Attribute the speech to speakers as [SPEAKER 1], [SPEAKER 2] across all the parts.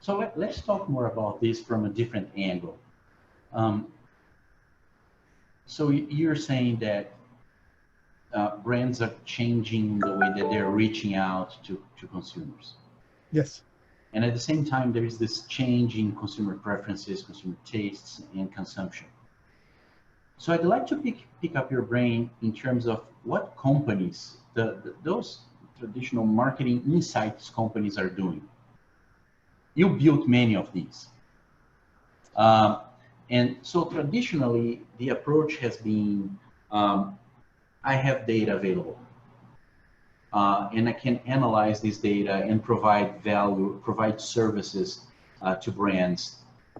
[SPEAKER 1] So let's talk more about this from a different angle. Um, so you're saying that brands are changing the way that they're reaching out to consumers.
[SPEAKER 2] Yes.
[SPEAKER 1] And at the same time, there is this change in consumer preferences, consumer tastes, and consumption. So I'd like to pick up your brain in terms of what companies, those traditional marketing insights companies are doing. You built many of these. Um, and so traditionally, the approach has been, I have data available. And I can analyze this data and provide value, provide services to brands,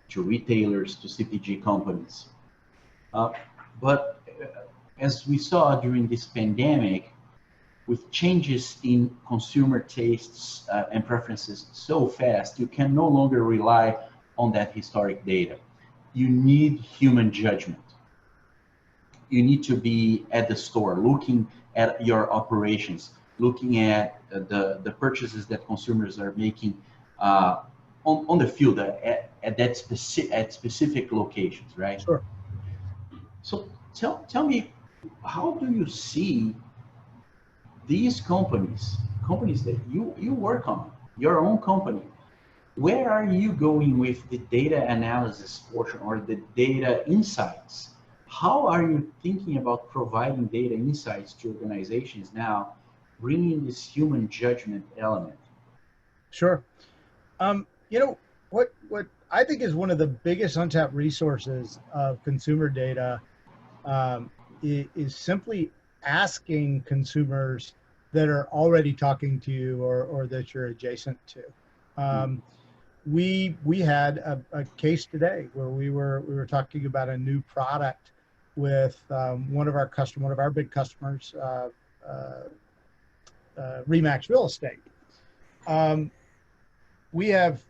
[SPEAKER 1] to retailers, to CPG companies. But as we saw during this pandemic, with changes in consumer tastes and preferences so fast, you can no longer rely on that historic data. You need human judgment. You need to be at the store, looking at your operations, looking at the purchases that consumers are making on the field at that specific locations, right?
[SPEAKER 2] Sure.
[SPEAKER 1] So tell me, how do you see these companies that you work on, your own company, where are you going with the data analysis portion or the data insights? How are you thinking about providing data insights to organizations now, bringing this human judgment element?
[SPEAKER 2] Sure. You know, what I think is one of the biggest untapped resources of consumer data is simply asking consumers that are already talking to you or that you're adjacent to. We had a case today where we were talking about a new product with one of our big customers, Remax Real Estate. We have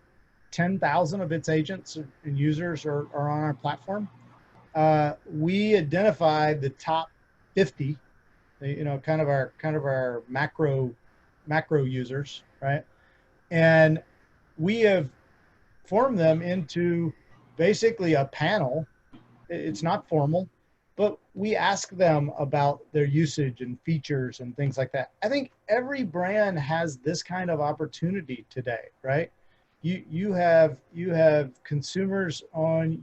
[SPEAKER 2] 10,000 of its agents and users are on our platform. We identified the top 50, kind of our macro users, right? And we have formed them into basically a panel. It's not formal, but we ask them about their usage and features and things like that. I think every brand has this kind of opportunity today, right? You have consumers on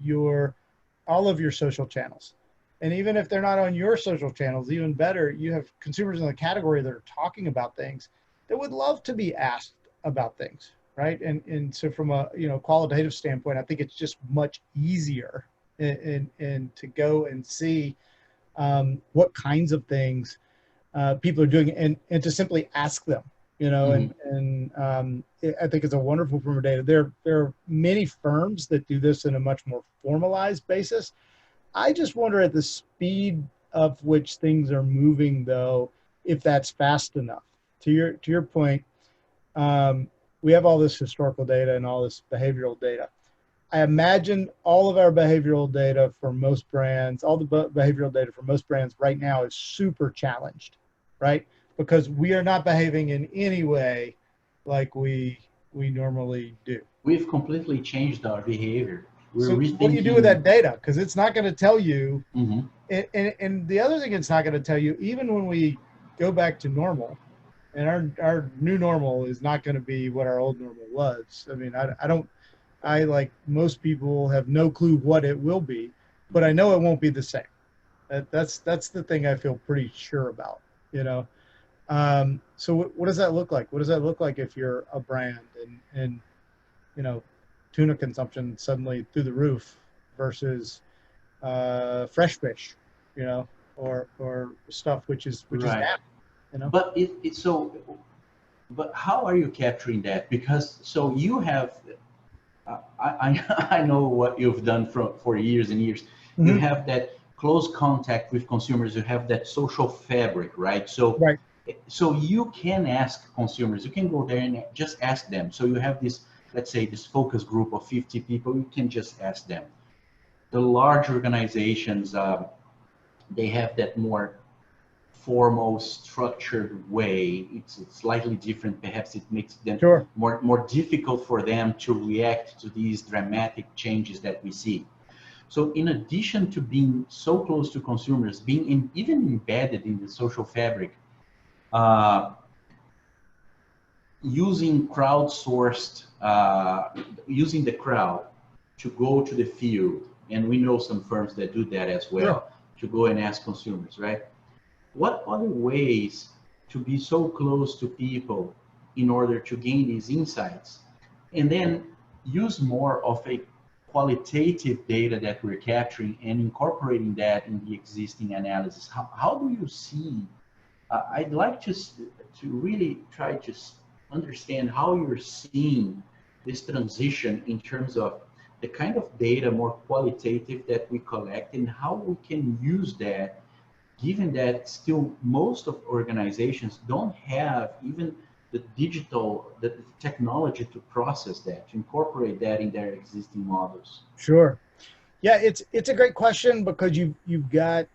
[SPEAKER 2] all of your social channels. And even if they're not on your social channels, even better, you have consumers in the category that are talking about things that would love to be asked about things, right? And so from a qualitative standpoint, I think it's just much easier and to go and see what kinds of things people are doing and to simply ask them, and I think it's a wonderful form of data. There are many firms that do this in a much more formalized basis. I just wonder at the speed of which things are moving, though, if that's fast enough. To your point, we have all this historical data and all this behavioral data. I imagine all of our behavioral data for most brands, all the behavioral data for most brands right now is super challenged, right? Because we are not behaving in any way like we normally do.
[SPEAKER 1] We've completely changed our behavior. We're
[SPEAKER 2] So
[SPEAKER 1] rethinking.
[SPEAKER 2] what do you do with that data? Because it's not going to tell you.
[SPEAKER 1] Mm-hmm.
[SPEAKER 2] And the other thing it's not going to tell you, even when we go back to normal, and our new normal is not going to be what our old normal was. I mean, I like most people have no clue what it will be, but I know it won't be the same. That's the thing I feel pretty sure about, So what does that look like? What does that look like if you're a brand and tuna consumption suddenly through the roof versus fresh fish, or stuff which is
[SPEAKER 1] Right.
[SPEAKER 2] down,
[SPEAKER 1] But it's so. But how are you capturing that? Because so you have, I know what you've done for years and years.
[SPEAKER 2] Mm-hmm.
[SPEAKER 1] You have that close contact with consumers. You have that social fabric, right? So
[SPEAKER 2] Right.
[SPEAKER 1] So you can ask consumers. You can go there and just ask them. So you have this, let's say, this focus group of 50 people. You can just ask them. The large organizations, they have that more formal, structured way. It's slightly different. Perhaps it makes them
[SPEAKER 2] Sure.
[SPEAKER 1] more difficult for them to react to these dramatic changes that we see. So in addition to being so close to consumers, being even embedded in the social fabric, uh, using crowdsourced, using the crowd to go to the field, and we know some firms that do that as well,
[SPEAKER 2] Sure.
[SPEAKER 1] to go and ask consumers, right? What other ways to be so close to people in order to gain these insights, and then use more of a qualitative data that we're capturing and incorporating that in the existing analysis? How do you see, I'd like to really try to understand how you're seeing this transition in terms of the kind of data, more qualitative, that we collect, and how we can use that, given that still most of organizations don't have even the technology to process that, to incorporate that in their existing models.
[SPEAKER 2] Sure. Yeah, it's a great question, because you've got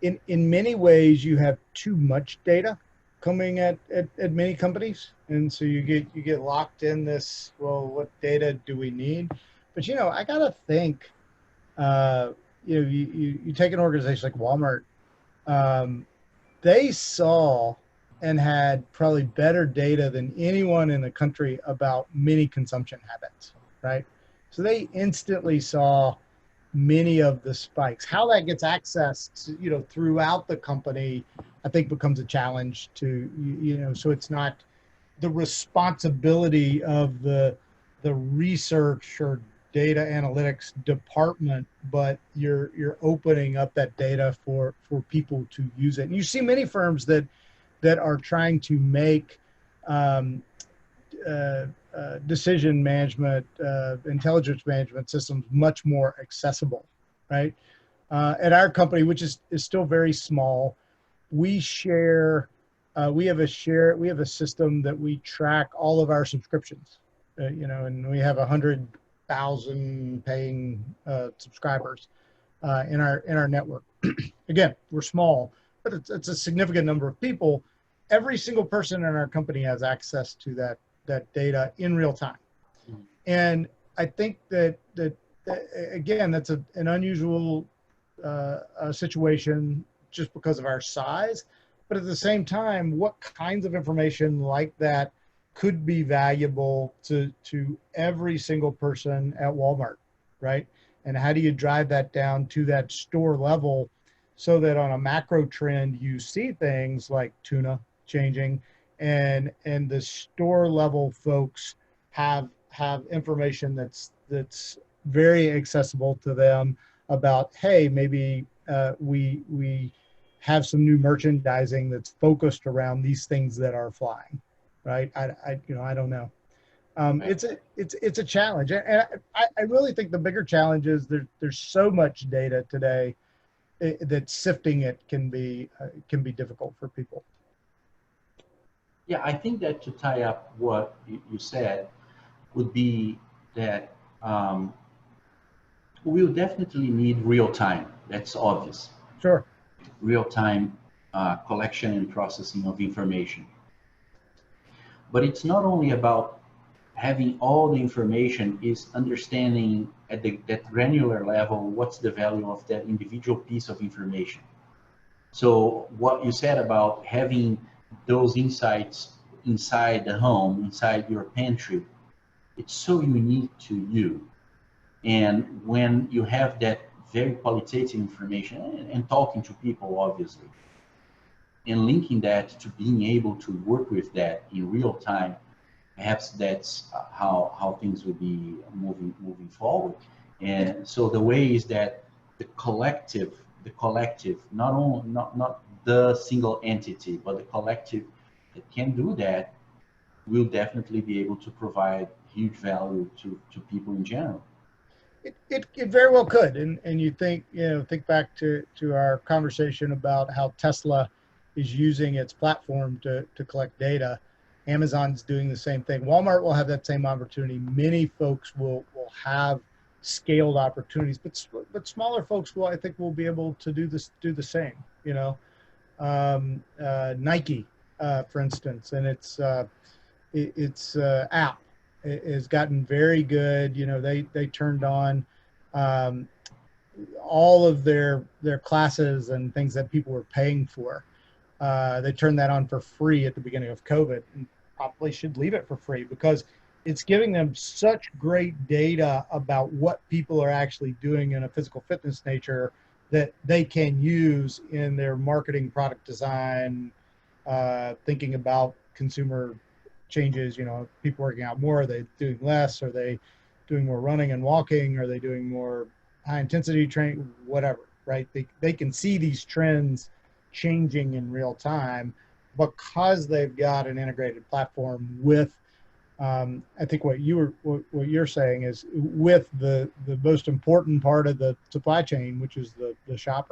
[SPEAKER 2] in many ways you have too much data coming at many companies, and so you get locked in this, well, what data do we need? But I gotta think, uh, you take an organization like Walmart. um, they saw and had probably better data than anyone in the country about many consumption habits, right? So they instantly saw many of the spikes. How that gets accessed, throughout the company, I think becomes a challenge to, so it's not the responsibility of the research or data analytics department, but you're opening up that data for people to use it. And you see many firms that are trying to make um, decision management, intelligence management systems much more accessible, right? At our company, which is still very small, we share, we have a system that we track all of our subscriptions, and we have 100,000 paying subscribers in our network. Again, we're small, but it's a significant number of people. Every single person in our company has access to that data in real time. And I think that again, that's an unusual situation just because of our size. But at the same time, what kinds of information like that could be valuable to every single person at Walmart, right? And how do you drive that down to that store level, so that on a macro trend you see things like tuna changing, and the store level folks have information that's very accessible to them about, hey, maybe we have some new merchandising that's focused around these things that are flying, right? I don't know. It's a challenge, and I really think the bigger challenge is there's so much data today that sifting it can be difficult for people.
[SPEAKER 1] Yeah, I think that to tie up what you said would be that we'll definitely need real time. That's obvious.
[SPEAKER 2] Sure.
[SPEAKER 1] Real time collection and processing of information. But it's not only about having all the information, is understanding at that granular level what's the value of that individual piece of information. So what you said about having those insights inside the home, inside your pantry, it's so unique to you. And when you have that very qualitative information, and talking to people, obviously, and linking that to being able to work with that in real time, perhaps that's how things will be moving forward. And so the way is that the collective, not the single entity, but the collective that can do that, will definitely be able to provide huge value to people in general.
[SPEAKER 2] It very well could, and you think back to our conversation about how Tesla is using its platform to collect data. Amazon's doing the same thing. Walmart will have that same opportunity. Many folks will have scaled opportunities, but smaller folks will, I think, will be able to do the same. Nike, for instance, and its app has gotten very good. You know, they turned on um, all of their classes and things that people were paying for. They turned that on for free at the beginning of COVID, and probably should leave it for free because it's giving them such great data about what people are actually doing in a physical fitness nature that they can use in their marketing, product design, thinking about consumer changes. You know, people working out more, are they doing less? Are they doing more running and walking? Are they doing more high intensity training? Whatever, right? They can see these trends changing in real time because they've got an integrated platform with I think what you're saying is with the most important part of the supply chain, which is the shopper.